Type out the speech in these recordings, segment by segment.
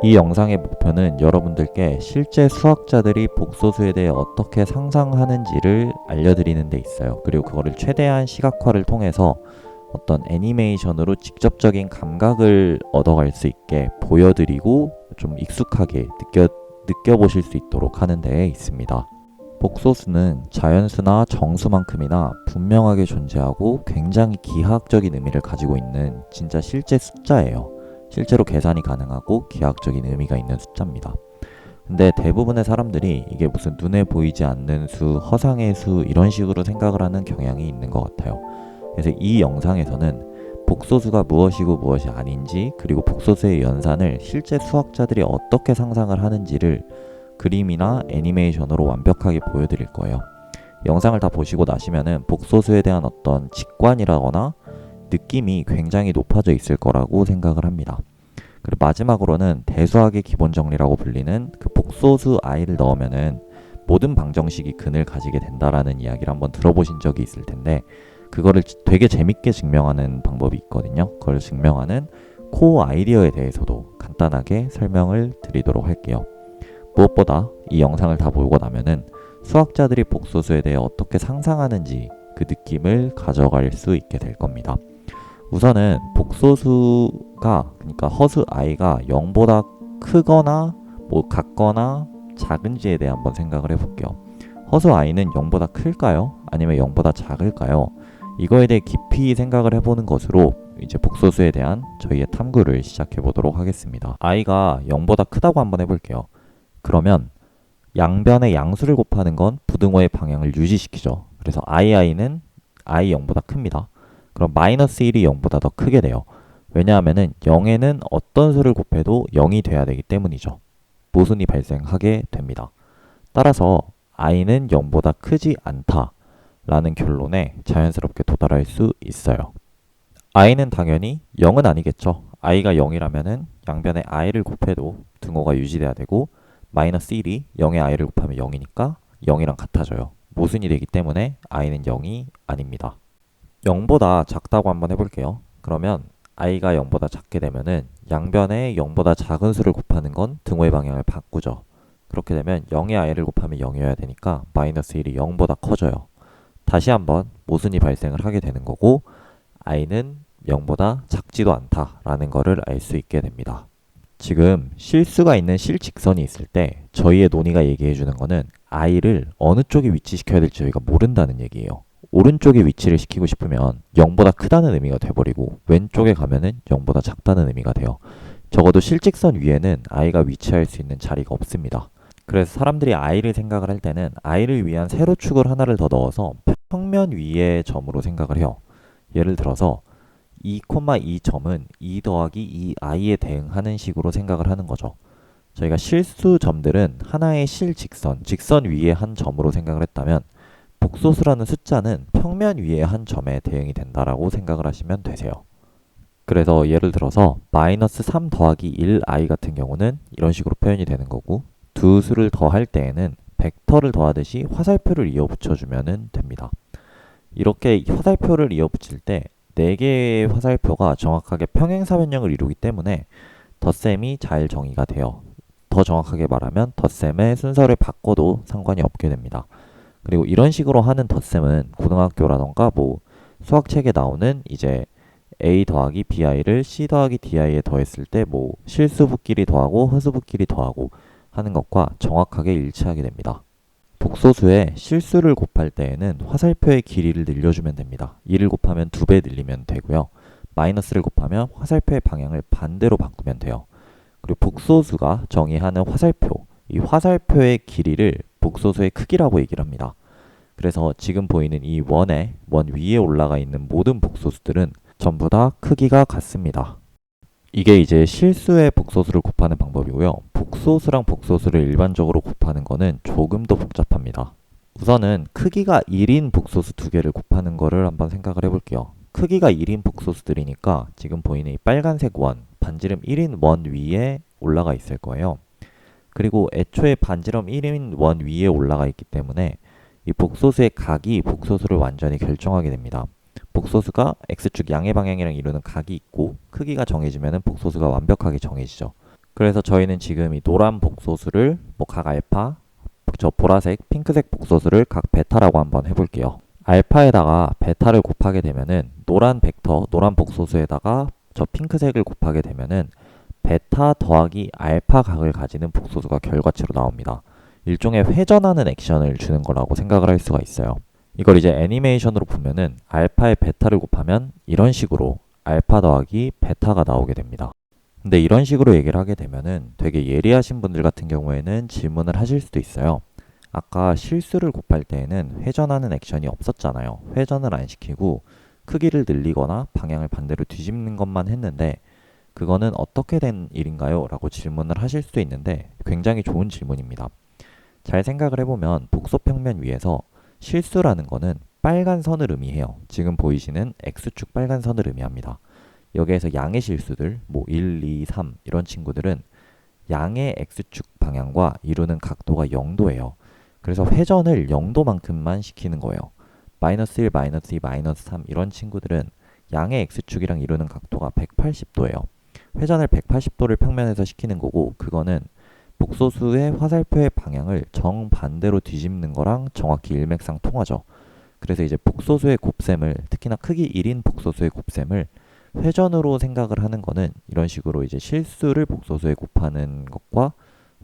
이 영상의 목표는 여러분들께 실제 수학자들이 복소수에 대해 어떻게 상상하는지를 알려드리는 데 있어요. 그리고 그거를 최대한 시각화를 통해서 어떤 애니메이션으로 직접적인 감각을 얻어갈 수 있게 보여드리고 좀 익숙하게 느껴보실 수 있도록 하는 데에 있습니다. 복소수는 자연수나 정수만큼이나 분명하게 존재하고 굉장히 기하학적인 의미를 가지고 있는 진짜 실제 숫자예요. 실제로 계산이 가능하고 기하학적인 의미가 있는 숫자입니다. 근데 대부분의 사람들이 이게 무슨 눈에 보이지 않는 수, 허상의 수 이런 식으로 생각을 하는 경향이 있는 것 같아요. 그래서 이 영상에서는 복소수가 무엇이고 무엇이 아닌지, 그리고 복소수의 연산을 실제 수학자들이 어떻게 상상을 하는지를 그림이나 애니메이션으로 완벽하게 보여드릴 거예요. 영상을 다 보시고 나시면은 복소수에 대한 어떤 직관이라거나 느낌이 굉장히 높아져 있을 거라고 생각을 합니다. 그리고 마지막으로는 대수학의 기본 정리라고 불리는 그 복소수 i를 넣으면은 모든 방정식이 근을 가지게 된다라는 이야기를 한번 들어보신 적이 있을 텐데, 그거를 되게 재밌게 증명하는 방법이 있거든요. 그걸 증명하는 코어 아이디어에 대해서도 간단하게 설명을 드리도록 할게요. 무엇보다 이 영상을 다 보고 나면은 수학자들이 복소수에 대해 어떻게 상상하는지 그 느낌을 가져갈 수 있게 될 겁니다. 우선은 복소수가, 그러니까 허수 i가 0보다 크거나 같거나 작은지에 대해 한번 생각을 해볼게요. 허수 i는 0보다 클까요? 아니면 0보다 작을까요? 이거에 대해 깊이 생각을 해보는 것으로 이제 복소수에 대한 저희의 탐구를 시작해 보도록 하겠습니다. i가 0보다 크다고 한번 해볼게요. 그러면 양변의 양수를 곱하는 건 부등호의 방향을 유지시키죠. 그래서 i는 i 0보다 큽니다. 그럼 마이너스 1이 0보다 더 크게 돼요. 왜냐하면은 0에는 어떤 수를 곱해도 0이 돼야 되기 때문이죠. 모순이 발생하게 됩니다. 따라서 i는 0보다 크지 않다 라는 결론에 자연스럽게 도달할 수 있어요. i는 당연히 0은 아니겠죠. i가 0이라면은 양변에 i를 곱해도 등호가 유지돼야 되고, 마이너스 1이 0에 i를 곱하면 0이니까 0이랑 같아져요. 모순이 되기 때문에 i는 0이 아닙니다. 0보다 작다고 한번 해볼게요. 그러면 i가 0보다 작게 되면은 양변에 0보다 작은 수를 곱하는 건 등호의 방향을 바꾸죠. 그렇게 되면 0에 i를 곱하면 0이어야 되니까 마이너스 1이 0보다 커져요. 다시 한번 모순이 발생을 하게 되는 거고, i는 0보다 작지도 않다라는 거를 알 수 있게 됩니다. 지금 실수가 있는 실직선이 있을 때 저희의 논의가 얘기해 주는 거는 i를 어느 쪽에 위치시켜야 될지 저희가 모른다는 얘기예요. 오른쪽에 위치를 시키고 싶으면 0보다 크다는 의미가 돼버리고, 왼쪽에 가면은 0보다 작다는 의미가 돼요. 적어도 실직선 위에는 i가 위치할 수 있는 자리가 없습니다. 그래서 사람들이 i를 생각을 할 때는 i를 위한 세로축을 하나를 더 넣어서 평면 위의 점으로 생각을 해요. 예를 들어서 2,2 점은 2 더하기 2 i에 대응하는 식으로 생각을 하는 거죠. 저희가 실수 점들은 하나의 실직선, 직선 위에 한 점으로 생각을 했다면, 복소수라는 숫자는 평면 위에 한 점에 대응이 된다라고 생각을 하시면 되세요. 그래서 예를 들어서 마이너스 3 더하기 1 i 같은 경우는 이런 식으로 표현이 되는 거고, 두 수를 더할 때에는 벡터를 더하듯이 화살표를 이어 붙여주면 됩니다. 이렇게 화살표를 이어 붙일 때 4개의 화살표가 정확하게 평행사변형을 이루기 때문에 덧셈이 잘 정의가 돼요. 더 정확하게 말하면 덧셈의 순서를 바꿔도 상관이 없게 됩니다. 그리고 이런 식으로 하는 덧셈은 고등학교라던가 수학책에 나오는 이제 a 더하기 bi를 c 더하기 di에 더했을 때 실수부끼리 더하고 허수부끼리 더하고 하는 것과 정확하게 일치하게 됩니다. 복소수에 실수를 곱할 때에는 화살표의 길이를 늘려주면 됩니다. 2를 곱하면 2배 늘리면 되고요. 마이너스를 곱하면 화살표의 방향을 반대로 바꾸면 돼요. 그리고 복소수가 정의하는 화살표, 이 화살표의 길이를 복소수의 크기라고 얘기를 합니다. 그래서 지금 보이는 이 원 위에 올라가 있는 모든 복소수들은 전부 다 크기가 같습니다. 이게 이제 실수의 복소수를 곱하는 방법이고요. 복소수랑 복소수를 일반적으로 곱하는 거는 조금 더 복잡합니다. 우선은 크기가 1인 복소수 2개를 곱하는 거를 한번 생각을 해볼게요. 크기가 1인 복소수들이니까 지금 보이는 이 빨간색 원, 반지름 1인 원 위에 올라가 있을 거예요. 그리고 애초에 반지름 1인 원 위에 올라가 있기 때문에 이 복소수의 각이 복소수를 완전히 결정하게 됩니다. 복소수가 x축 양의 방향이랑 이루는 각이 있고 크기가 정해지면 복소수가 완벽하게 정해지죠. 그래서 저희는 지금 이 노란 복소수를 뭐 각 알파, 저 보라색, 핑크색 복소수를 각 베타라고 한번 해볼게요. 알파에다가 베타를 곱하게 되면은 노란 벡터, 노란 복소수에다가 저 핑크색을 곱하게 되면은 베타 더하기 알파 각을 가지는 복소수가 결과치로 나옵니다. 일종의 회전하는 액션을 주는 거라고 생각을 할 수가 있어요. 이걸 이제 애니메이션으로 보면은 알파에 베타를 곱하면 이런 식으로 알파 더하기 베타가 나오게 됩니다. 근데 이런 식으로 얘기를 하게 되면은 되게 예리하신 분들 같은 경우에는 질문을 하실 수도 있어요. 아까 실수를 곱할 때에는 회전하는 액션이 없었잖아요. 회전을 안 시키고 크기를 늘리거나 방향을 반대로 뒤집는 것만 했는데 그거는 어떻게 된 일인가요? 라고 질문을 하실 수도 있는데 굉장히 좋은 질문입니다. 잘 생각을 해보면 복소평면 위에서 실수라는 거는 빨간 선을 의미해요. 지금 보이시는 X축 빨간 선을 의미합니다. 여기에서 양의 실수들, 뭐 1, 2, 3 이런 친구들은 양의 X축 방향과 이루는 각도가 0도예요. 그래서 회전을 0도만큼만 시키는 거예요. 마이너스 1, 마이너스 2, 마이너스 3 이런 친구들은 양의 X축이랑 이루는 각도가 180도예요. 회전을 180도를 평면에서 시키는 거고 그거는 복소수의 화살표의 방향을 정반대로 뒤집는 거랑 정확히 일맥상통하죠. 그래서 이제 복소수의 곱셈을 특히나 크기 1인 복소수의 곱셈을 회전으로 생각을 하는 거는 이런 식으로 이제 실수를 복소수에 곱하는 것과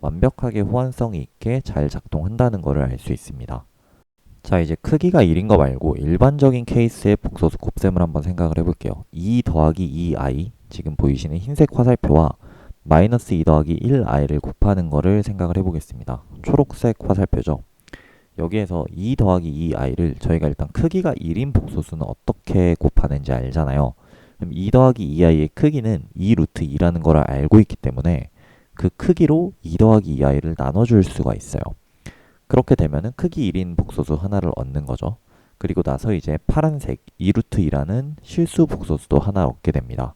완벽하게 호환성이 있게 잘 작동한다는 것을 알 수 있습니다. 자, 이제 크기가 1인 거 말고 일반적인 케이스의 복소수 곱셈을 한번 생각을 해볼게요. 2 더하기 2i, 지금 보이시는 흰색 화살표와 마이너스 2 더하기 1i를 곱하는 거를 생각을 해보겠습니다. 초록색 화살표죠. 여기에서 2 더하기 2i를 저희가 일단 크기가 1인 복소수는 어떻게 곱하는지 알잖아요. 그럼 2 더하기 2i의 크기는 2 루트 2라는 걸 알고 있기 때문에 그 크기로 2 더하기 2i를 나눠줄 수가 있어요. 그렇게 되면은 크기 1인 복소수 하나를 얻는 거죠. 그리고 나서 이제 파란색 2 루트 2라는 실수 복소수도 하나 얻게 됩니다.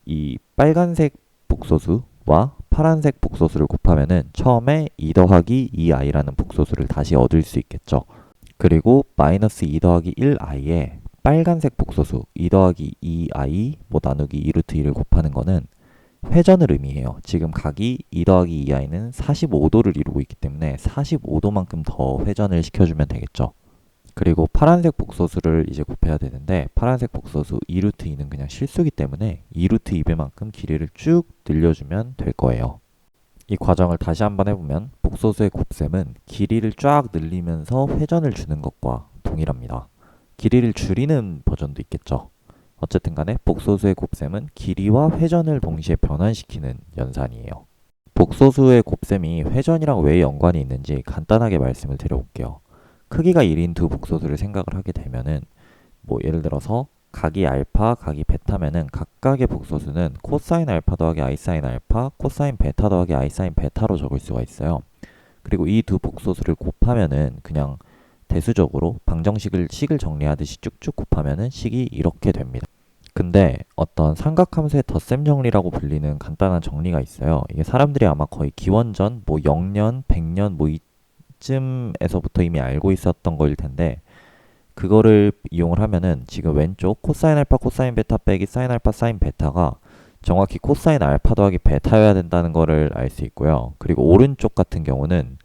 이 빨간색 복소수와 파란색 복소수를 곱하면은 처음에 2 더하기 2i라는 복소수를 다시 얻을 수 있겠죠. 그리고 마이너스 2 더하기 1i에 빨간색 복소수 2 더하기 2i 뭐 나누기 2 루트 2를 곱하는 거는 회전을 의미해요. 지금 각이 2 더하기 2i는 45도를 이루고 있기 때문에 45도만큼 더 회전을 시켜주면 되겠죠. 그리고 파란색 복소수를 이제 곱해야 되는데 파란색 복소수 2 루트 2는 그냥 실수기 때문에 2 루트 2배만큼 길이를 쭉 늘려주면 될 거예요. 이 과정을 다시 한번 해보면 복소수의 곱셈은 길이를 쫙 늘리면서 회전을 주는 것과 동일합니다. 길이를 줄이는 버전도 있겠죠. 어쨌든 간에 복소수의 곱셈은 길이와 회전을 동시에 변환시키는 연산이에요. 복소수의 곱셈이 회전이랑 왜 연관이 있는지 간단하게 말씀을 드려볼게요. 크기가 1인 두 복소수를 생각을 하게 되면은 뭐 예를 들어서 각이 알파, 각이 베타면은 각각의 복소수는 코사인 알파 더하기 아이 사인 알파, 코사인 베타 더하기 아이 사인 베타로 적을 수가 있어요. 그리고 이 두 복소수를 곱하면은 그냥 대수적으로 식을 정리하듯이 쭉쭉 곱하면은 식이 이렇게 됩니다. 근데 어떤 삼각함수의 덧셈 정리라고 불리는 간단한 정리가 있어요. 이게 사람들이 아마 거의 기원전 뭐 0년, 100년 뭐 이쯤에서부터 이미 알고 있었던 거일 텐데 그거를 이용을 하면은 지금 왼쪽 코사인 알파 코사인 베타 빼기 사인 알파 사인 베타가 정확히 코사인 알파 더하기 베타여야 된다는 거를 알 수 있고요. 그리고 오른쪽 같은 경우는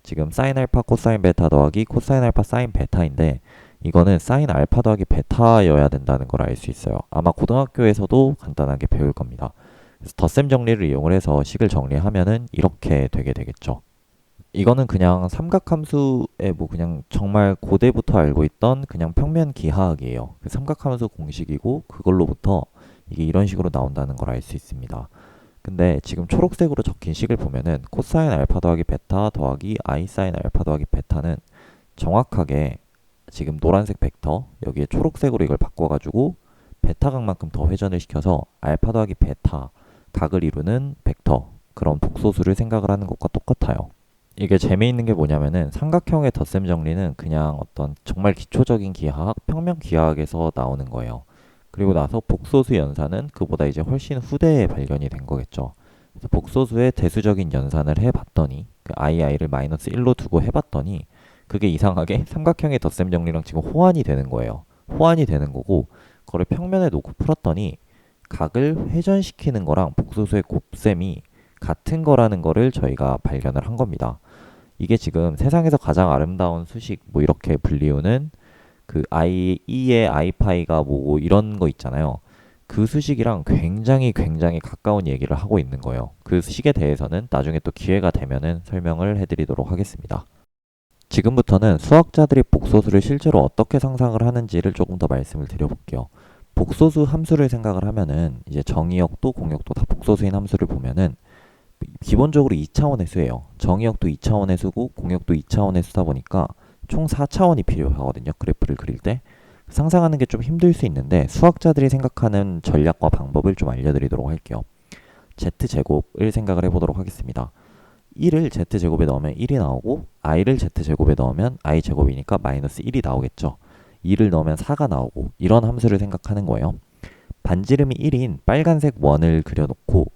지금 사인 알파 코사인 베타 더하기 코사인 알파 사인 베타인데 이거는 사인 알파 더하기 베타여야 된다는 걸 알 수 있어요. 아마 고등학교에서도 간단하게 배울 겁니다. 그래서 덧셈 정리를 이용을 해서 식을 정리하면은 이렇게 되게 되겠죠. 이거는 그냥 삼각함수의 뭐 그냥 정말 고대부터 알고 있던 그냥 평면 기하학이에요. 그 삼각함수 공식이고 그걸로부터 이게 이런 식으로 나온다는 걸 알 수 있습니다. 근데 지금 초록색으로 적힌 식을 보면은 코사인 알파 더하기 베타 더하기 아이 사인 알파 더하기 베타는 정확하게 지금 노란색 벡터 여기에 초록색으로 이걸 바꿔가지고 베타 각만큼 더 회전을 시켜서 알파 더하기 베타 각을 이루는 벡터 그런 복소수를 생각을 하는 것과 똑같아요. 이게 재미있는 게 뭐냐면은 삼각형의 덧셈 정리는 그냥 어떤 정말 기초적인 기하학, 평면 기하학에서 나오는 거예요. 그리고 나서 복소수 연산은 그보다 이제 훨씬 후대에 발견이 된 거겠죠. 그래서 복소수의 대수적인 연산을 해봤더니 그 ii를 마이너스 1로 두고 해봤더니 그게 이상하게 삼각형의 덧셈 정리랑 지금 호환이 되는 거예요. 호환이 되는 거고 그걸 평면에 놓고 풀었더니 각을 회전시키는 거랑 복소수의 곱셈이 같은 거라는 거를 저희가 발견을 한 겁니다. 이게 지금 세상에서 가장 아름다운 수식 뭐 이렇게 불리우는 그 E의 i파이가 뭐고 이런 거 있잖아요. 그 수식이랑 굉장히 가까운 얘기를 하고 있는 거예요. 그 수식에 대해서는 나중에 또 기회가 되면은 설명을 해드리도록 하겠습니다. 지금부터는 수학자들이 복소수를 실제로 어떻게 상상을 하는지를 조금 더 말씀을 드려볼게요. 복소수 함수를 생각을 하면은 이제 정의역도 공역도 다 복소수인 함수를 보면은 기본적으로 2차원의 수예요. 정의역도 2차원의 수고 공역도 2차원의 수다 보니까 총 4차원이 필요하거든요. 그래프를 그릴 때. 상상하는 게 좀 힘들 수 있는데 수학자들이 생각하는 전략과 방법을 좀 알려드리도록 할게요. Z제곱을 생각을 해보도록 하겠습니다. 1을 Z제곱에 넣으면 1이 나오고 i를 Z제곱에 넣으면 i제곱이니까 마이너스 1이 나오겠죠. 2를 넣으면 4가 나오고 이런 함수를 생각하는 거예요. 반지름이 1인 빨간색 원을 그려놓고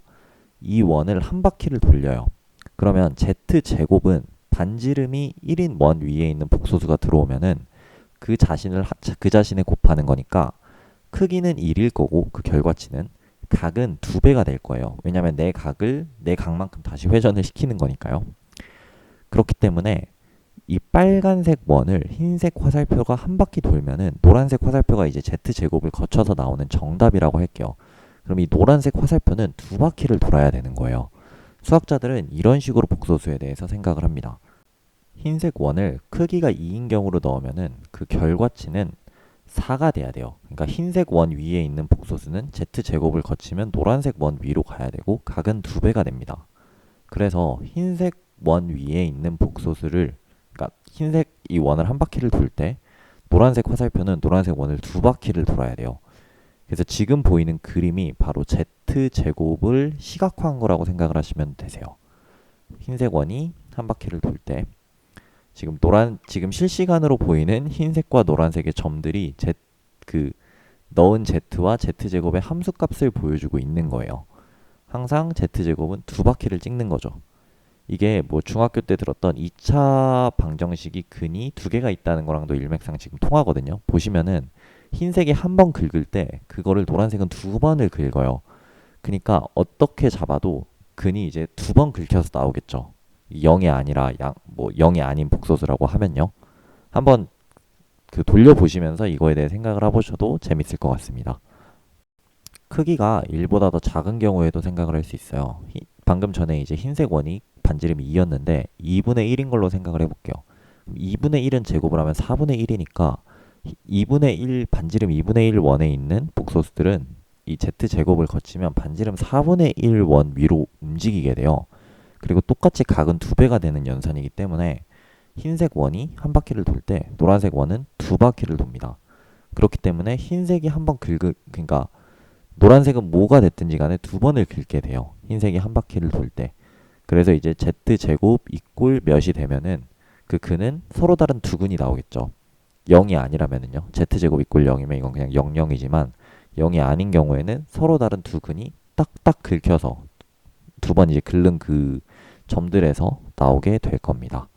이 원을 한 바퀴를 돌려요. 그러면 Z제곱은 반지름이 1인 원 위에 있는 복소수가 들어오면은 그 자신에 곱하는 거니까 크기는 1일 거고 그 결과치는 각은 2배가 될 거예요. 왜냐하면 내 각을 내 각만큼 다시 회전을 시키는 거니까요. 그렇기 때문에 이 빨간색 원을 흰색 화살표가 한 바퀴 돌면은 노란색 화살표가 이제 Z제곱을 거쳐서 나오는 정답이라고 할게요. 그럼 이 노란색 화살표는 2바퀴를 돌아야 되는 거예요. 수학자들은 이런 식으로 복소수에 대해서 생각을 합니다. 흰색 원을 크기가 2인 경우로 넣으면은 그 결과치는 4가 돼야 돼요. 그러니까 흰색 원 위에 있는 복소수는 Z제곱을 거치면 노란색 원 위로 가야 되고 각은 2배가 됩니다. 그래서 흰색 원 위에 있는 복소수를 그러니까 흰색 이 원을 한 바퀴를 돌 때 노란색 화살표는 노란색 원을 2바퀴를 돌아야 돼요. 그래서 지금 보이는 그림이 바로 Z제곱을 시각화한 거라고 생각을 하시면 되세요. 흰색 원이 한 바퀴를 돌 때 지금 실시간으로 보이는 흰색과 노란색의 점들이 넣은 Z와 Z제곱의 함수값을 보여주고 있는 거예요. 항상 Z제곱은 2바퀴를 찍는 거죠. 이게 뭐 중학교 때 들었던 2차 방정식이 근이 2개가 있다는 거랑도 일맥상 지금 통하거든요. 보시면은 흰색이 한 번 긁을 때 그거를 노란색은 2번을 긁어요. 그러니까 어떻게 잡아도 근이 이제 2번 긁혀서 나오겠죠. 0이 아니라 0이 아닌 복소수라고 하면요. 한번 돌려보시면서 이거에 대해 생각을 해보셔도 재밌을 것 같습니다. 크기가 1보다 더 작은 경우에도 생각을 할 수 있어요. 방금 전에 이제 흰색 원이 반지름이 2였는데 2분의 1인 걸로 생각을 해볼게요. 2분의 1은 제곱을 하면 4분의 1이니까 2분의 1 반지름 2분의 1 원에 있는 복소수들은 이 Z제곱을 거치면 반지름 4분의 1 원 위로 움직이게 돼요. 그리고 똑같이 각은 2배가 되는 연산이기 때문에 흰색 원이 한 바퀴를 돌 때 노란색 원은 2바퀴를 돕니다. 그렇기 때문에 흰색이 한번 그러니까 노란색은 뭐가 됐든지 간에 2번을 긁게 돼요. 흰색이 한 바퀴를 돌 때. 그래서 이제 Z제곱 이꼴 몇이 되면은 그 근은 서로 다른 두 근이 나오겠죠. 0이 아니라면은요. Z제곱 이꼴 0이면 이건 그냥 00이지만 0이 아닌 경우에는 서로 다른 두 근이 딱딱 긁혀서 2번 이제 긁는 그 점들에서 나오게 될 겁니다.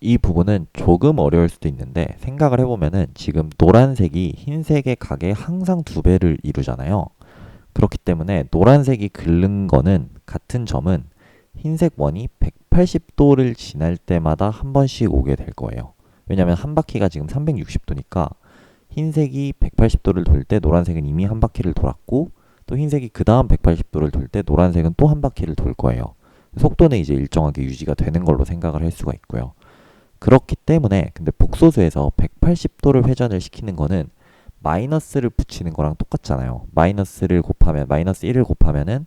이 부분은 조금 어려울 수도 있는데 생각을 해보면은 지금 노란색이 흰색의 각의 항상 2배를 이루잖아요. 그렇기 때문에 노란색이 긁는 거는 같은 점은 흰색 원이 180도를 지날 때마다 한 번씩 오게 될 거예요. 왜냐면 한 바퀴가 지금 360도니까 흰색이 180도를 돌 때 노란색은 이미 한 바퀴를 돌았고 또 흰색이 그 다음 180도를 돌 때 노란색은 또 한 바퀴를 돌 거예요. 속도는 이제 일정하게 유지가 되는 걸로 생각을 할 수가 있고요. 그렇기 때문에 근데 복소수에서 180도를 회전을 시키는 거는 마이너스를 붙이는 거랑 똑같잖아요. 마이너스 1을 곱하면은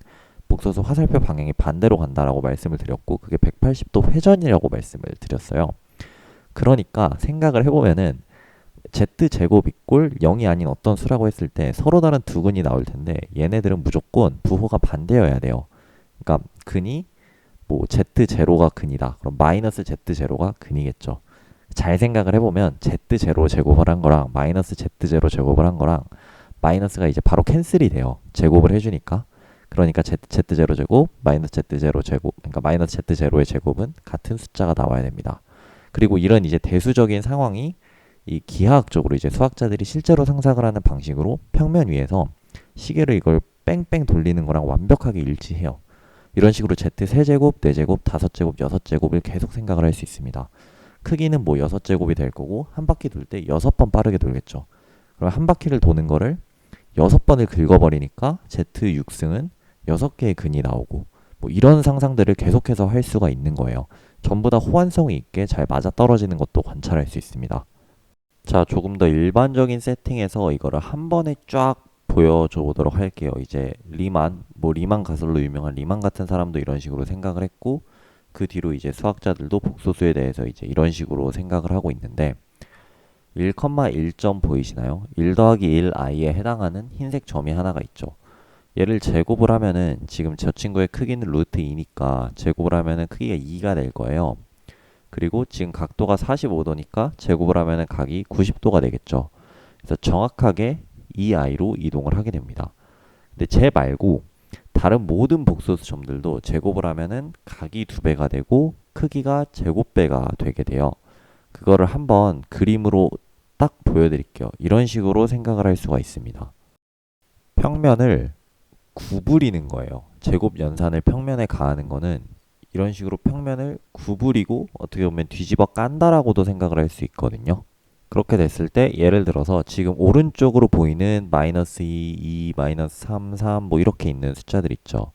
복소수 화살표 방향이 반대로 간다라고 말씀을 드렸고 그게 180도 회전이라고 말씀을 드렸어요. 그러니까 생각을 해보면은 Z제곱 이꼴 0이 아닌 어떤 수라고 했을 때 서로 다른 두 근이 나올 텐데 얘네들은 무조건 부호가 반대여야 돼요. 그러니까 근이 뭐 Z0가 근이다. 그럼 마이너스 Z0가 근이겠죠. 잘 생각을 해보면 Z0 제곱을 한 거랑 마이너스 Z0 제곱을 한 거랑 마이너스가 이제 바로 캔슬이 돼요. 제곱을 해주니까. 그러니까 Z0 제곱 마이너스 Z0 제곱 그러니까 마이너스 Z0의 제곱은 같은 숫자가 나와야 됩니다. 그리고 이런 이제 대수적인 상황이 이 기하학적으로 이제 수학자들이 실제로 상상을 하는 방식으로 평면 위에서 시계를 이걸 뺑뺑 돌리는 거랑 완벽하게 일치해요. 이런 식으로 z 세제곱, 4제곱, 5제곱, 6제곱을 계속 생각을 할 수 있습니다. 크기는 뭐 6제곱이 될 거고 한 바퀴 돌 때 6번 빠르게 돌겠죠. 그럼 한 바퀴를 도는 거를 6번을 긁어버리니까 z6승은 6개의 근이 나오고 뭐 이런 상상들을 계속해서 할 수가 있는 거예요. 전부 다 호환성이 있게 잘 맞아떨어지는 것도 관찰할 수 있습니다. 자, 조금 더 일반적인 세팅에서 이거를 한 번에 쫙 보여줘 보도록 할게요. 이제 리만 가설로 유명한 리만 같은 사람도 이런 식으로 생각을 했고 그 뒤로 이제 수학자들도 복소수에 대해서 이제 이런 식으로 생각을 하고 있는데 1,1점 보이시나요? 1 더하기 1 i에 해당하는 흰색 점이 하나가 있죠. 얘를 제곱을 하면은 지금 저 친구의 크기는 루트 2니까 제곱을 하면은 크기가 2가 될 거예요. 그리고 지금 각도가 45도니까 제곱을 하면은 각이 90도가 되겠죠. 그래서 정확하게 이 i로 이동을 하게 됩니다. 근데 쟤 말고 다른 모든 복소수 점들도 제곱을 하면은 각이 2배가 되고 크기가 제곱배가 되게 돼요. 그거를 한번 그림으로 딱 보여드릴게요. 이런 식으로 생각을 할 수가 있습니다. 평면을 구부리는 거예요. 제곱 연산을 평면에 가하는 거는 이런 식으로 평면을 구부리고 어떻게 보면 뒤집어 깐다라고도 생각을 할 수 있거든요. 그렇게 됐을 때 예를 들어서 지금 오른쪽으로 보이는 마이너스 2, 2, 마이너스 3, 3 뭐 이렇게 있는 숫자들 있죠.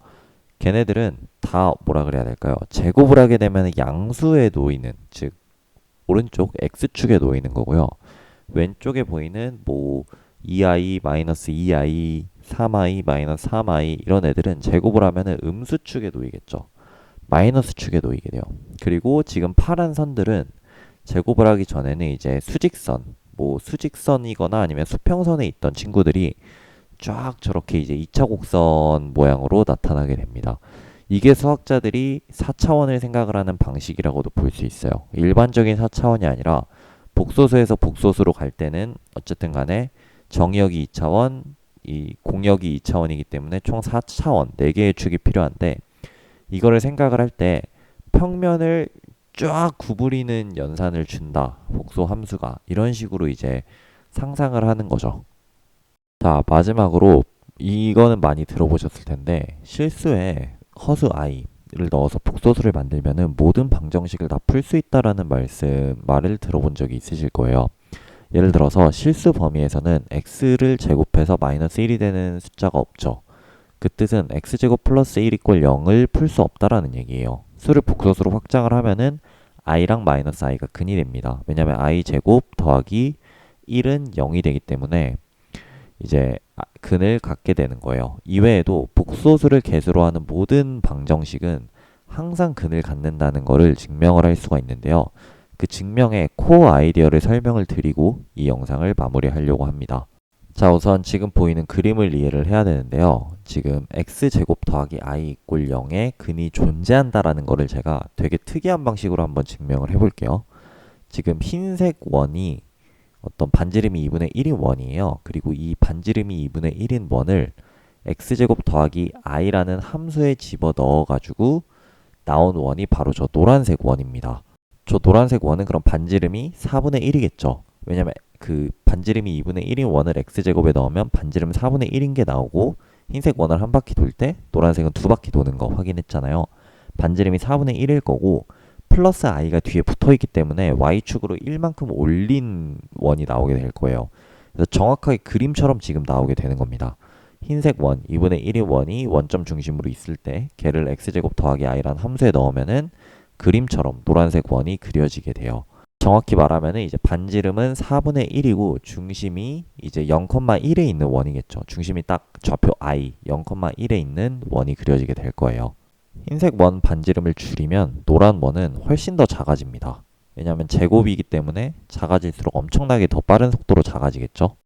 걔네들은 다 뭐라 그래야 될까요? 제곱을 하게 되면 양수에 놓이는, 즉 오른쪽 x축에 놓이는 거고요. 왼쪽에 보이는 뭐 2i, 마이너스 2i, 3i, 마이너스 3i 이런 애들은 제곱을 하면은 음수축에 놓이겠죠. 마이너스 축에 놓이게 돼요. 그리고 지금 파란 선들은 제곱을 하기 전에는 이제 수직선, 뭐 수직선이거나 아니면 수평선에 있던 친구들이 쫙 저렇게 이제 2차 곡선 모양으로 나타나게 됩니다. 이게 수학자들이 4차원을 생각을 하는 방식이라고도 볼 수 있어요. 일반적인 4차원이 아니라 복소수에서 복소수로 갈 때는 어쨌든 간에 정의역이 2차원, 이 공역이 2차원이기 때문에 총 4차원, 4개의 축이 필요한데 이거를 생각을 할 때 평면을 쫙 구부리는 연산을 준다. 복소 함수가. 이런 식으로 이제 상상을 하는 거죠. 자, 마지막으로 이거는 많이 들어보셨을 텐데 실수에 허수 i를 넣어서 복소수를 만들면은 모든 방정식을 다 풀 수 있다라는 말을 들어본 적이 있으실 거예요. 예를 들어서 실수 범위에서는 x를 제곱해서 마이너스 1이 되는 숫자가 없죠. 그 뜻은 x제곱 플러스 1 이퀄 0을 풀 수 없다라는 얘기예요. 수를 복소수로 확장을 하면은 i랑 마이너스 i가 근이 됩니다. 왜냐면 i 제곱 더하기 1은 0이 되기 때문에 이제 근을 갖게 되는 거예요. 이외에도 복소수를 개수로 하는 모든 방정식은 항상 근을 갖는다는 것을 증명을 할 수가 있는데요. 그 증명의 코어 아이디어를 설명을 드리고 이 영상을 마무리하려고 합니다. 자, 우선 지금 보이는 그림을 이해를 해야 되는데요. 지금 x제곱 더하기 i 이꼴 0의 근이 존재한다라는 거를 제가 되게 특이한 방식으로 한번 증명을 해볼게요. 지금 흰색 원이 어떤 반지름이 2분의 1인 원이에요. 그리고 이 반지름이 2분의 1인 원을 x제곱 더하기 i라는 함수에 집어 넣어가지고 나온 원이 바로 저 노란색 원입니다. 저 노란색 원은 그럼 반지름이 4분의 1이겠죠. 왜냐면 그 반지름이 2분의 1인 원을 x제곱에 넣으면 반지름 4분의 1인 게 나오고 흰색 원을 한 바퀴 돌 때 노란색은 두 바퀴 도는 거 확인했잖아요. 반지름이 4분의 1일 거고 플러스 i가 뒤에 붙어있기 때문에 y축으로 1만큼 올린 원이 나오게 될 거예요. 그래서 정확하게 그림처럼 지금 나오게 되는 겁니다. 흰색 원, 2분의 1의 원이 원점 중심으로 있을 때 걔를 x제곱 더하기 i라는 함수에 넣으면은 그림처럼 노란색 원이 그려지게 돼요. 정확히 말하면 이제 반지름은 4분의 1이고 중심이 이제 0,1에 있는 원이겠죠. 중심이 딱 좌표 i 0,1에 있는 원이 그려지게 될 거예요. 흰색 원 반지름을 줄이면 노란 원은 훨씬 더 작아집니다. 왜냐하면 제곱이기 때문에 작아질수록 엄청나게 더 빠른 속도로 작아지겠죠.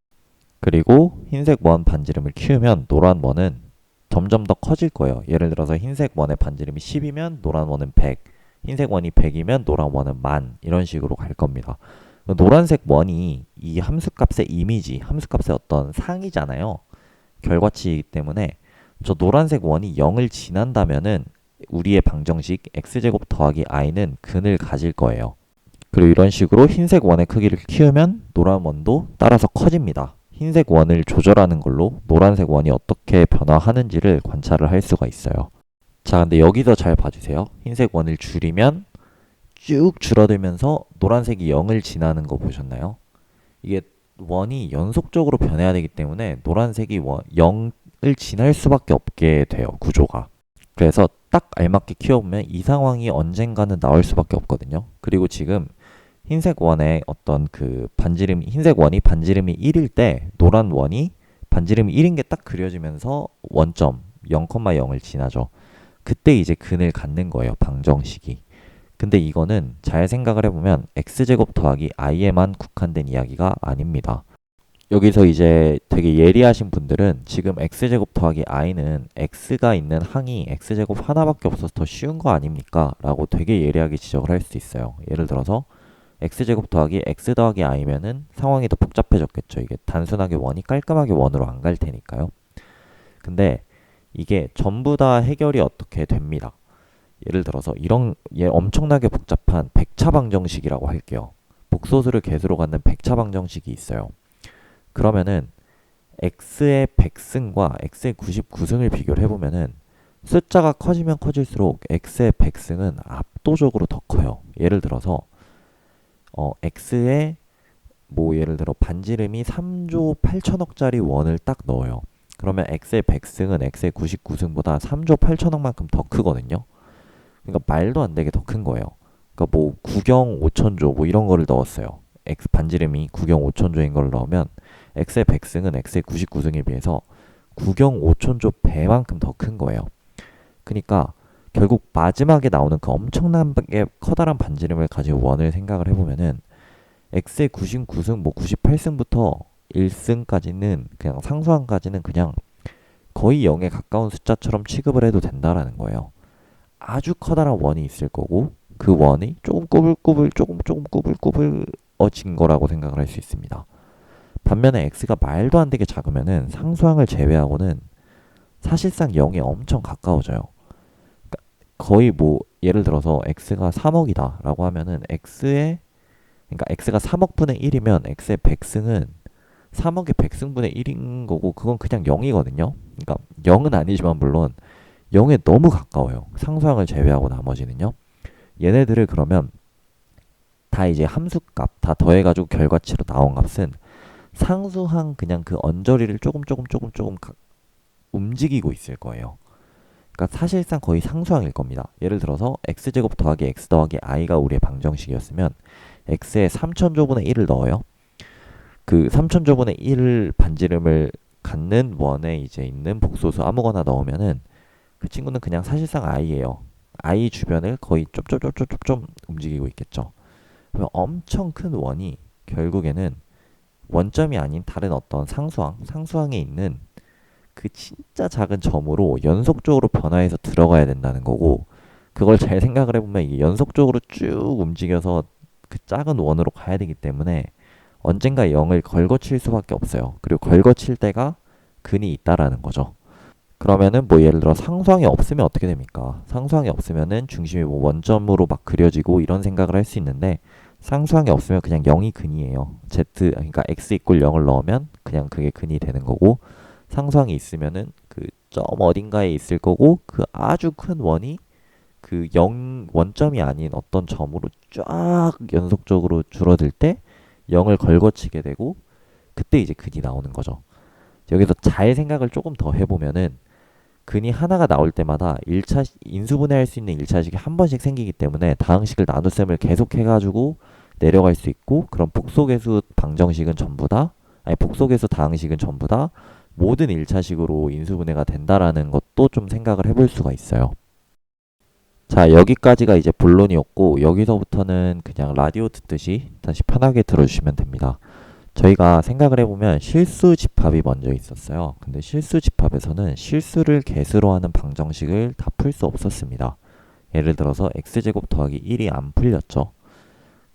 그리고 흰색 원 반지름을 키우면 노란 원은 점점 더 커질 거예요. 예를 들어서 흰색 원의 반지름이 10이면 노란 원은 100, 흰색 원이 100이면 노란 원은 1000 이런 식으로 갈 겁니다. 노란색 원이 이 함수값의 이미지, 함수값의 어떤 상이잖아요. 결과치이기 때문에 저 노란색 원이 0을 지난다면은 우리의 방정식 x제곱 더하기 i는 근을 가질 거예요. 그리고 이런 식으로 흰색 원의 크기를 키우면 노란 원도 따라서 커집니다. 흰색 원을 조절하는 걸로 노란색 원이 어떻게 변화하는지를 관찰을 할 수가 있어요. 자, 근데 여기서 잘 봐주세요. 흰색 원을 줄이면 쭉 줄어들면서 노란색이 0을 지나는 거 보셨나요? 이게 원이 연속적으로 변해야 되기 때문에 노란색이 0을 지날 수밖에 없게 돼요, 구조가. 그래서 딱 알맞게 키워보면 이 상황이 언젠가는 나올 수밖에 없거든요. 그리고 지금 흰색 원의 어떤 그 반지름, 흰색 원이 반지름이 1일 때 노란 원이 반지름이 1인 게 딱 그려지면서 원점 0,0을 지나죠. 그때 이제 근을 갖는 거예요, 방정식이. 근데 이거는 잘 생각을 해보면 x제곱 더하기 i에만 국한된 이야기가 아닙니다. 여기서 이제 되게 예리하신 분들은 지금 x제곱 더하기 i는 x가 있는 항이 x제곱 하나밖에 없어서 더 쉬운 거 아닙니까? 라고 되게 예리하게 지적을 할 수 있어요. 예를 들어서 x제곱 더하기 x 더하기 i면은 상황이 더 복잡해졌겠죠. 이게 단순하게 원이 깔끔하게 원으로 안 갈 테니까요. 근데 이게 전부 다 해결이 어떻게 됩니다. 예를 들어서 이런 엄청나게 복잡한 백차 방정식이라고 할게요. 복소수를 개수로 갖는 백차 방정식이 있어요. 그러면은 x의 100승과 x의 99승을 비교를 해보면은 숫자가 커지면 커질수록 x의 100승은 압도적으로 더 커요. 예를 들어서 x의 예를 들어 반지름이 3조 8천억짜리 원을 딱 넣어요. 그러면 x의 100승은 x의 99승보다 3조 8천억만큼 더 크거든요. 그러니까 말도 안 되게 더 큰 거예요. 그러니까 구경 5천조 이런 거를 넣었어요. x 반지름이 구경 5천조인 걸 넣으면 x의 100승은 x의 99승에 비해서 구경 5천조 배만큼 더 큰 거예요. 그러니까 결국 마지막에 나오는 그 엄청나게 커다란 반지름을 가진 원을 생각을 해보면은 x의 99승, 98승부터 1승까지는 그냥 상수항까지는 그냥 거의 0에 가까운 숫자처럼 취급을 해도 된다라는 거예요. 아주 커다란 원이 있을 거고 그 원이 조금 꾸불꾸불어진 거라고 생각을 할 수 있습니다. 반면에 x가 말도 안 되게 작으면은 상수항을 제외하고는 사실상 0에 엄청 가까워져요. 그러니까 거의 예를 들어서 x가 3억이다 라고 하면은 그러니까 x가 3억 분의 1이면 x의 100승은 3억의 100승분의 1인 거고 그건 그냥 0이거든요. 그러니까 0은 아니지만 물론 0에 너무 가까워요. 상수항을 제외하고 나머지는요. 얘네들을 그러면 다 이제 함수값 다 더해가지고 결과치로 나온 값은 상수항 그냥 그 언저리를 조금 움직이고 있을 거예요. 그러니까 사실상 거의 상수항일 겁니다. 예를 들어서 x제곱 더하기 x 더하기 i가 우리의 방정식이었으면 x에 3000조분의 1을 넣어요. 그 3000조분의 1 반지름을 갖는 원에 이제 있는 복소수 아무거나 넣으면은 그 친구는 그냥 사실상 i예요. i 주변을 거의 좀 움직이고 있겠죠. 그러면 엄청 큰 원이 결국에는 원점이 아닌 다른 어떤 상수항에 있는 그 진짜 작은 점으로 연속적으로 변화해서 들어가야 된다는 거고 그걸 잘 생각을 해보면 이게 연속적으로 쭉 움직여서 그 작은 원으로 가야 되기 때문에 언젠가 0을 걸거칠 수밖에 없어요. 그리고 걸거칠 때가 근이 있다라는 거죠. 그러면은 예를 들어 상수항이 없으면 어떻게 됩니까? 상수항이 없으면은 중심이 원점으로 막 그려지고 이런 생각을 할 수 있는데 상수항이 없으면 그냥 0이 근이에요. 그러니까 x 이꼴 0을 넣으면 그냥 그게 근이 되는 거고 상수항이 있으면은 그 점 어딘가에 있을 거고 그 아주 큰 원이 그 0 원점이 아닌 어떤 점으로 쫙 연속적으로 줄어들 때 0을 걸거치게 되고 그때 이제 근이 나오는 거죠. 여기서 잘 생각을 조금 더 해보면은 근이 하나가 나올 때마다 인수분해할 수 있는 1차식이 한 번씩 생기기 때문에 다항식을 나눗셈을 계속 해가지고 내려갈 수 있고 그럼 복소계수 방정식은 전부 다 복소계수 다항식은 전부 다 모든 1차식으로 인수분해가 된다라는 것도 좀 생각을 해볼 수가 있어요. 자, 여기까지가 이제 본론이었고 여기서부터는 그냥 라디오 듣듯이 다시 편하게 들어주시면 됩니다. 저희가 생각을 해보면 실수 집합이 먼저 있었어요. 근데 실수 집합에서는 실수를 개수로 하는 방정식을 다 풀 수 없었습니다. 예를 들어서 x제곱 더하기 1이 안 풀렸죠.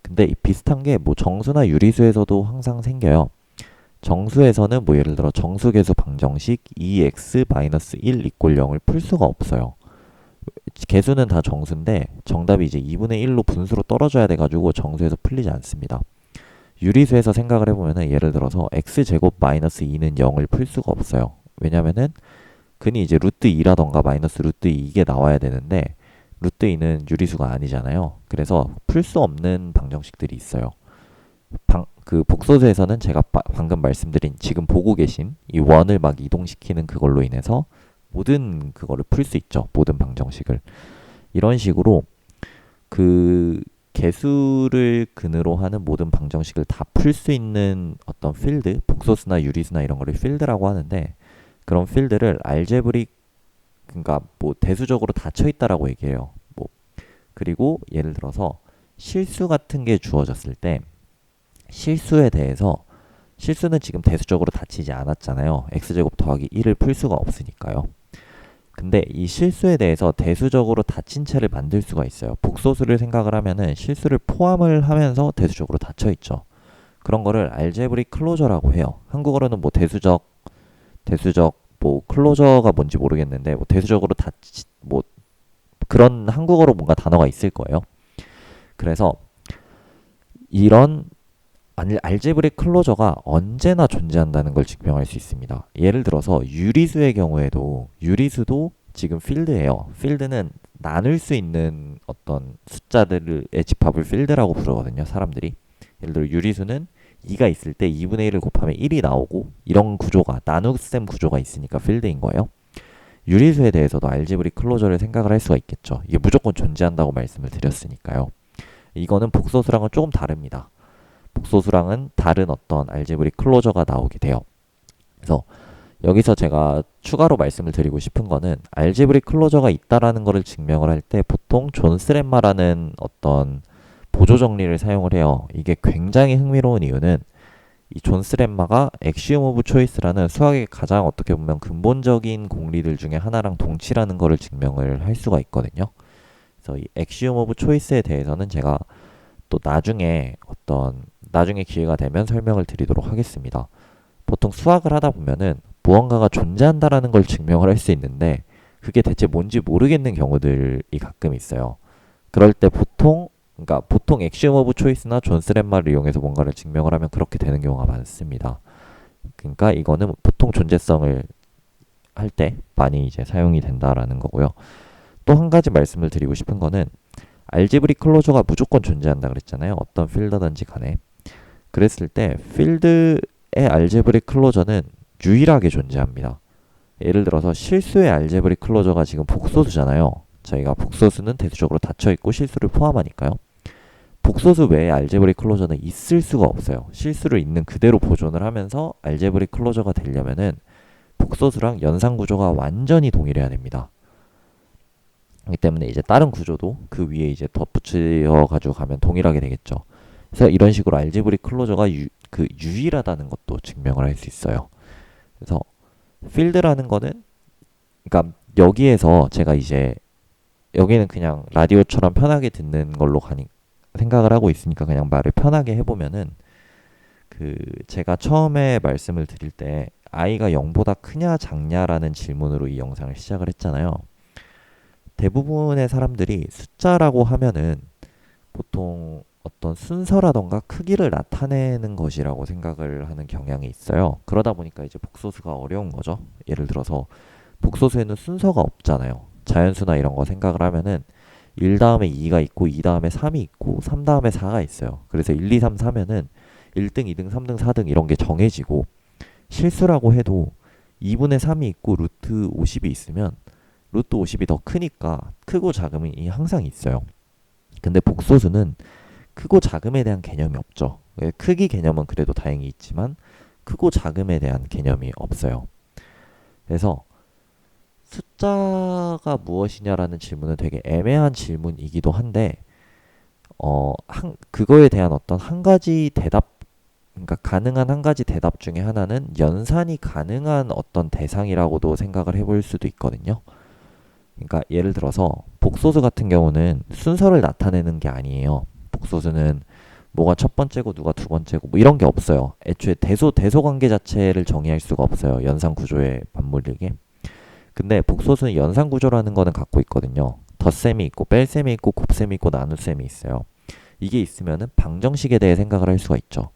근데 비슷한 게 정수나 유리수에서도 항상 생겨요. 정수에서는 예를 들어 정수계수 방정식 2x-1 이꼴 0을 풀 수가 없어요. 개수는 다 정수인데 정답이 이제 2분의 1로 분수로 떨어져야 돼가지고 정수에서 풀리지 않습니다. 유리수에서 생각을 해보면 예를 들어서 x제곱 마이너스 2는 0을 풀 수가 없어요. 왜냐면은 근이 이제 루트 2라던가 마이너스 루트 2 이게 나와야 되는데 루트 2는 유리수가 아니잖아요. 그래서 풀 수 없는 방정식들이 있어요. 그 복소수에서는 제가 방금 말씀드린 지금 보고 계신 이 원을 막 이동시키는 그걸로 인해서 모든 그거를 풀 수 있죠. 모든 방정식을. 이런 식으로 그 개수를 근으로 하는 모든 방정식을 다 풀 수 있는 어떤 필드, 복소수나 유리수나 이런 거를 필드라고 하는데 그런 필드를 알제브릭 그러니까 뭐 대수적으로 닫혀 있다라고 얘기해요. 뭐 그리고 예를 들어서 실수 같은 게 주어졌을 때 실수에 대해서 실수는 지금 대수적으로 닫히지 않았잖아요. x제곱 더하기 1을 풀 수가 없으니까요. 근데 이 실수에 대해서 대수적으로 닫힌 채를 만들 수가 있어요. 복소수를 생각을 하면은 실수를 포함을 하면서 대수적으로 닫혀 있죠. 그런 거를 알제브릭 클로저라고 해요. 한국어로는 뭐 대수적 뭐 클로저가 뭔지 모르겠는데 뭐 대수적으로 닫히 뭐 그런 한국어로 뭔가 단어가 있을 거예요. 그래서 이런 알제브릭 클로저가 언제나 존재한다는 걸 증명할 수 있습니다. 예를 들어서 유리수의 경우에도 유리수도 지금 필드예요. 필드는 나눌 수 있는 어떤 숫자들의 집합을 필드라고 부르거든요. 사람들이. 예를 들어 유리수는 2가 있을 때 2분의 1을 곱하면 1이 나오고 이런 구조가 나눗셈 구조가 있으니까 필드인 거예요. 유리수에 대해서도 알제브릭 클로저를 생각을 할 수가 있겠죠. 이게 무조건 존재한다고 말씀을 드렸으니까요. 이거는 복소수랑은 조금 다릅니다. 복소수랑은 다른 어떤 알제브릭 클로저가 나오게 돼요. 그래서 여기서 제가 추가로 말씀을 드리고 싶은 거는 알제브릭 클로저가 있다라는 것을 증명을 할 때 보통 존 스렘마라는 어떤 보조 정리를 사용을 해요. 이게 굉장히 흥미로운 이유는 이 존 스렘마가 액시움 오브 초이스라는 수학의 가장 어떻게 보면 근본적인 공리들 중에 하나랑 동치라는 것을 증명을 할 수가 있거든요. 그래서 이 액시움 오브 초이스에 대해서는 제가 또 나중에 기회가 되면 설명을 드리도록 하겠습니다. 보통 수학을 하다 보면은 무언가가 존재한다라는 걸 증명을 할 수 있는데 그게 대체 뭔지 모르겠는 경우들이 가끔 있어요. 그럴 때 보통 액시움 오브 초이스나 존 스렘마를 이용해서 뭔가를 증명을 하면 그렇게 되는 경우가 많습니다. 그러니까 이거는 보통 존재성을 할 때 많이 이제 사용이 된다라는 거고요. 또 한 가지 말씀을 드리고 싶은 거는 알제브릭 클로저가 무조건 존재한다 그랬잖아요. 어떤 필드든지 간에. 그랬을 때 필드의 알제브릭 클로저는 유일하게 존재합니다. 예를 들어서 실수의 알제브릭 클로저가 지금 복소수잖아요. 저희가 복소수는 대수적으로 닫혀있고 실수를 포함하니까요. 복소수 외에 알제브릭 클로저는 있을 수가 없어요. 실수를 있는 그대로 보존을 하면서 알제브릭 클로저가 되려면은 복소수랑 연산 구조가 완전히 동일해야 됩니다. 그렇기 때문에 이제 다른 구조도 그 위에 이제 덧붙여 가지고 가면 동일하게 되겠죠. 그래서 이런 식으로 알제브릭 클로저가 유일하다는 것도 증명을 할 수 있어요. 그래서 필드라는 거는 그러니까 여기에서 제가 이제 여기는 그냥 라디오처럼 편하게 듣는 걸로 생각을 하고 있으니까 그냥 말을 편하게 해보면은 제가 처음에 말씀을 드릴 때 i가 0보다 크냐 작냐라는 질문으로 이 영상을 시작을 했잖아요. 대부분의 사람들이 숫자라고 하면은 보통 어떤 순서라던가 크기를 나타내는 것이라고 생각을 하는 경향이 있어요. 그러다 보니까 이제 복소수가 어려운 거죠. 예를 들어서 복소수에는 순서가 없잖아요. 자연수나 이런 거 생각을 하면은 1 다음에 2가 있고 2 다음에 3이 있고 3 다음에 4가 있어요. 그래서 1, 2, 3, 4면은 1등, 2등, 3등, 4등 이런 게 정해지고 실수라고 해도 2분의 3이 있고 루트 50이 있으면 루트 50이 더 크니까 크고 작음이 항상 있어요. 근데 복소수는 크고 작음에 대한 개념이 없죠. 크기 개념은 그래도 다행히 있지만 크고 작음에 대한 개념이 없어요. 그래서 숫자가 무엇이냐라는 질문은 되게 애매한 질문이기도 한데 그거에 대한 어떤 한 가지 대답 그러니까 가능한 한 가지 대답 중에 하나는 연산이 가능한 어떤 대상이라고도 생각을 해볼 수도 있거든요. 그러니까 예를 들어서 복소수 같은 경우는 순서를 나타내는 게 아니에요. 복소수는 뭐가 첫 번째고 누가 두 번째고 뭐 이런 게 없어요. 애초에 대소 관계 자체를 정의할 수가 없어요. 연산 구조에 맞물리게. 근데 복소수는 연산 구조라는 거는 갖고 있거든요. 덧셈이 있고 뺄셈이 있고 곱셈이 있고 나눗셈이 있어요. 이게 있으면은 방정식에 대해 생각을 할 수가 있죠.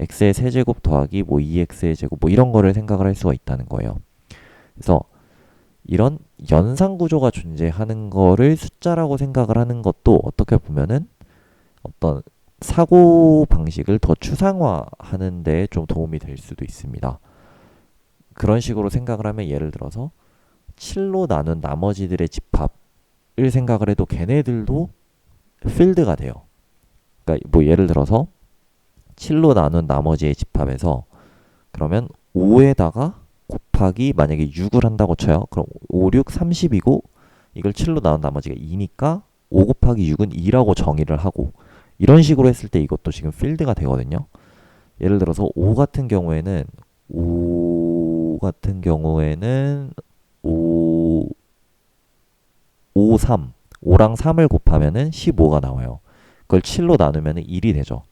x의 세제곱 더하기 뭐 2x의 제곱 뭐 이런 거를 생각을 할 수가 있다는 거예요. 그래서 이런 연산 구조가 존재하는 거를 숫자라고 생각을 하는 것도 어떻게 보면은 어떤 사고 방식을 더 추상화하는 데 좀 도움이 될 수도 있습니다. 그런 식으로 생각을 하면 예를 들어서 7로 나눈 나머지들의 집합을 생각을 해도 걔네들도 필드가 돼요. 그러니까 뭐 예를 들어서 7로 나눈 나머지의 집합에서 그러면 5에다가 곱하기 만약에 6을 한다고 쳐요. 그럼 5, 6, 30이고 이걸 7로 나눈 나머지가 2니까 5 곱하기 6은 2라고 정의를 하고 이런 식으로 했을 때 이것도 지금 필드가 되거든요. 예를 들어서 5 같은 경우에는 5, 5, 3 5랑 3을 곱하면은 15가 나와요. 그걸 7로 나누면 1이 되죠.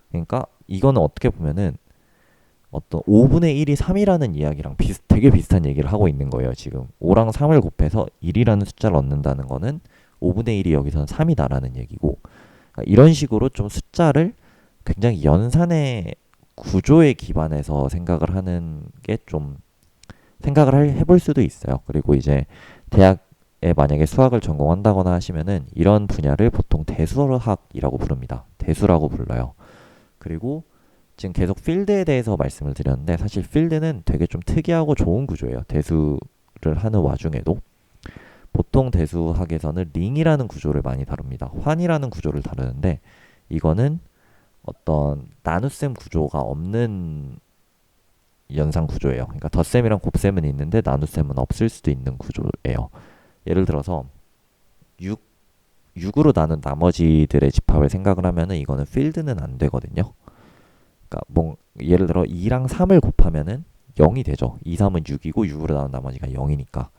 그러니까 이거는 어떻게 보면은 어떤 5분의 1이 3이라는 이야기랑 되게 비슷한 얘기를 하고 있는 거예요. 지금 5랑 3을 곱해서 1이라는 숫자를 얻는다는 거는 5분의 1이 여기서는 3이다라는 얘기고 그러니까 이런 식으로 좀 숫자를 굉장히 연산의 구조에 기반해서 생각을 하는 게 좀 생각을 해볼 수도 있어요. 그리고 이제 대학에 만약에 수학을 전공한다거나 하시면은 이런 분야를 보통 대수학이라고 부릅니다. 대수라고 불러요. 그리고 지금 계속 필드에 대해서 말씀을 드렸는데 사실 필드는 되게 좀 특이하고 좋은 구조예요. 대수를 하는 와중에도 보통 대수학에서는 링이라는 구조를 많이 다룹니다. 환이라는 구조를 다루는데 이거는 어떤 나눗셈 구조가 없는 연산 구조예요. 그러니까 덧셈이랑 곱셈은 있는데 나눗셈은 없을 수도 있는 구조예요. 예를 들어서 6으로 나눈 나머지들의 집합을 생각을 하면은 이거는 필드는 안 되거든요. 그러니까 뭐 예를 들어 2랑 3을 곱하면은 0이 되죠. 2, 3은 6이고 6으로 나눈 나머지가 0이니까.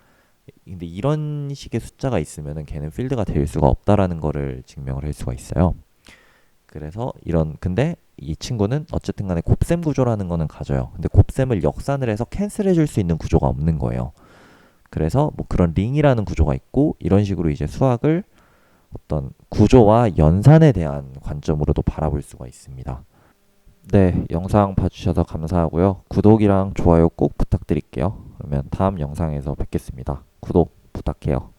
근데 이런 식의 숫자가 있으면은 걔는 필드가 될 수가 없다라는 거를 증명을 할 수가 있어요. 그래서 근데 이 친구는 어쨌든 간에 곱셈 구조라는 거는 가져요. 근데 곱셈을 역산을 해서 캔슬해 줄 수 있는 구조가 없는 거예요. 그래서 뭐 그런 링이라는 구조가 있고 이런 식으로 이제 수학을 어떤 구조와 연산에 대한 관점으로도 바라볼 수가 있습니다. 네, 영상 봐주셔서 감사하고요. 구독이랑 좋아요 꼭 부탁드릴게요. 그러면 다음 영상에서 뵙겠습니다. 구독 부탁해요.